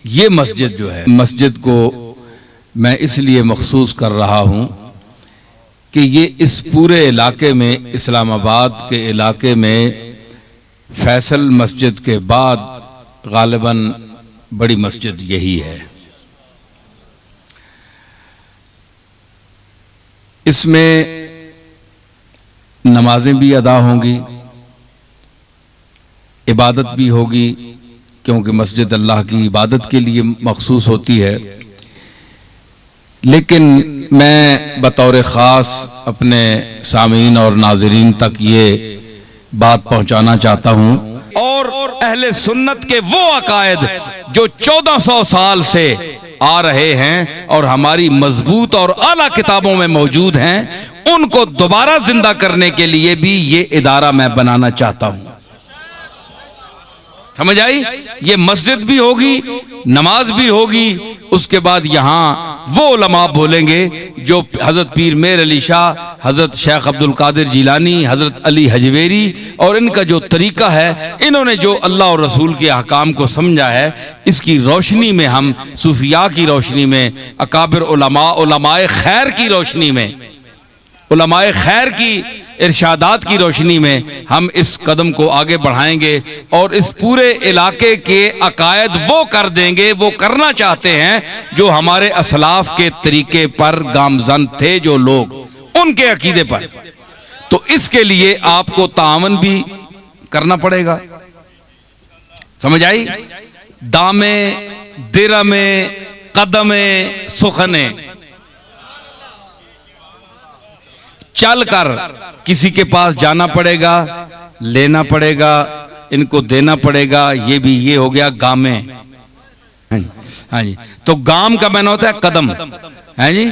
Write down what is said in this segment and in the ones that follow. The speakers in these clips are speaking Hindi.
ये मस्जिद जो है, मस्जिद को मैं इसलिए मखसूस कर रहा हूँ कि ये इस पूरे इलाके में, इस्लामाबाद के इलाके में फैसल मस्जिद के बाद गालिबन बड़ी मस्जिद यही है। इसमें नमाजें भी अदा होंगी, इबादत भी होगी, क्योंकि मस्जिद अल्लाह की इबादत के लिए मखसूस होती है। लेकिन मैं बतौर ख़ास अपने सामीन और नाज़रीन तक ये बात पहुंचाना चाहता हूं, और अहले सुन्नत के वो अकायद जो 1400 साल से आ रहे हैं और हमारी मजबूत और आला किताबों में मौजूद हैं, उनको दोबारा जिंदा करने के लिए भी ये इदारा मैं बनाना चाहता हूं। समझ आई? ये मस्जिद भी होगी, नमाज भी होगी, उसके बाद यहाँ वो उलमा बोलेंगे जो हजरत पीर मेर अली शाह, हजरत शेख अब्दुल कादिर जिलानी, हजरत अली हजवेरी, और इनका जो तरीका है, इन्होंने जो अल्लाह और रसूल के अहकाम को समझा है, इसकी रोशनी में हम सूफिया की रोशनी में, अकाबिर उलमा, उलमाए खैर की रोशनी में, उलमाए खैर की इरशादात की रोशनी में हम इस कदम को आगे बढ़ाएंगे और इस पूरे इलाके के अकायद वो कर देंगे, वो करना चाहते हैं जो हमारे असलाफ के तरीके पर गामजन थे, जो लोग उनके अकीदे पर। तो इसके लिए आपको तावन भी करना पड़ेगा। समझ आई? दामे, दिरमे, कदमे, सुखने, चल कर किसी के पास जाना पड़ेगा, लेना पड़ेगा, इनको देना पड़ेगा। ये भी ये हो गया गामे। हाँ जी, तो गाम का माना होता है कदम, है जी।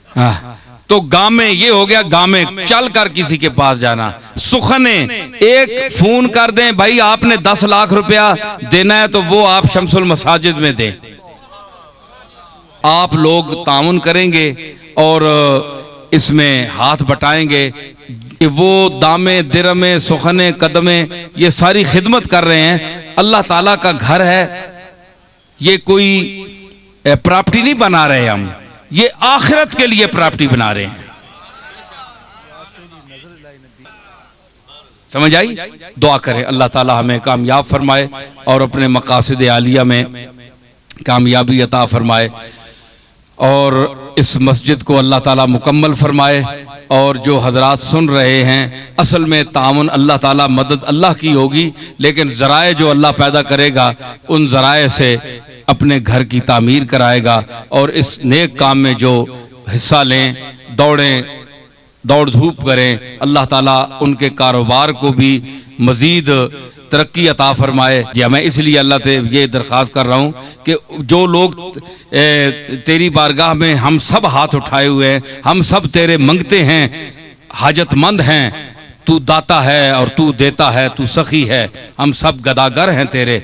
हाँ, तो गामे ये हो गया, गामे चल कर किसी के पास जाना। सुखने, एक फोन कर दें, भाई आपने 10 लाख रुपया देना है तो वो आप शमसुल मसाजिद में दें। आप लोग ताउन करेंगे और इसमें हाथ बटाएंगे। वो दामे, दिरमे, सुखने, कदमे, ये सारी खिदमत कर रहे हैं। अल्लाह ताला का घर है, ये कोई प्रॉपर्टी नहीं बना रहे हम, ये आखिरत के लिए प्रॉपर्टी बना रहे हैं। समझ आई? दुआ करें अल्लाह ताला हमें कामयाब फरमाए और अपने मकासद आलिया में कामयाबी अता फरमाए, और इस मस्जिद को अल्लाह ताला मुकम्मल फरमाए। और जो हजरात सुन रहे हैं, असल में तावन अल्लाह ताला, मदद अल्लाह की होगी, लेकिन ज़राए जो अल्लाह पैदा करेगा उन ज़राए से अपने घर की तामीर कराएगा। और इस नेक काम में जो हिस्सा लें, दौड़ें, दौड़ धूप करें, अल्लाह ताला उनके कारोबार को भी मज़ीद तरक्की अता फरमाए। या मैं इसलिए अल्लाह से ये दरख्वास्त कर रहा हूँ कि जो लोग तेरी बारगाह में हम सब हाथ उठाए हुए हैं, हम सब तेरे मंगते हैं, हाजतमंद हैं, तू दाता है और तू देता है, तू सखी है, हम सब गदागर हैं तेरे।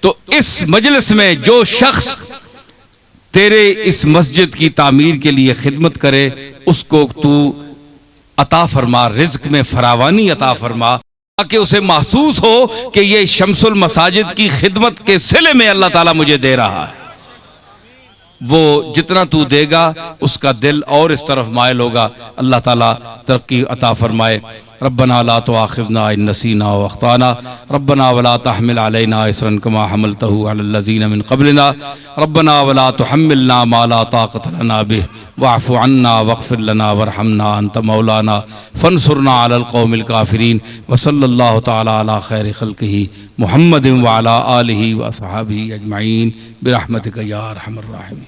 तो इस मजलिस में जो शख्स तेरे इस मस्जिद की तामीर के लिए खिदमत करे, उसको तू अता फरमा, रिज्क में फरावानी अता फरमा, ताकि उसे महसूस हो कि ये शमसुल मसाजिद की खिदमत के सिले में अल्लाह ताला मुझे दे रहा है। वो जितना तू देगा उसका दिल और इस तरफ मायल होगा। अल्लाह ताला तरक्की अता फरमाए। रब्बना ला तुआखिज़ना इन नसीना व अख्ताना, रब्बना वला तहमिल अलैना इसरन कमा हमलतहु अलल लज़ीना मिन क़ब्लिना, रब्बना वला तुहम्मिलना मा ला ताक़त लना बिह, वाफ़ु अन्ना वग़फ़िर लना वरहमना अंत मौलाना फंसुरना अलल क़ौमिल काफ़िरीन। व सल्लल्लाहु तआला अला खैरि ख़ल्क़िही मुहम्मदिन व अला आलिही व अस्हाबिही अजमईन बिरहमतिका या अरहमर राहिमीन।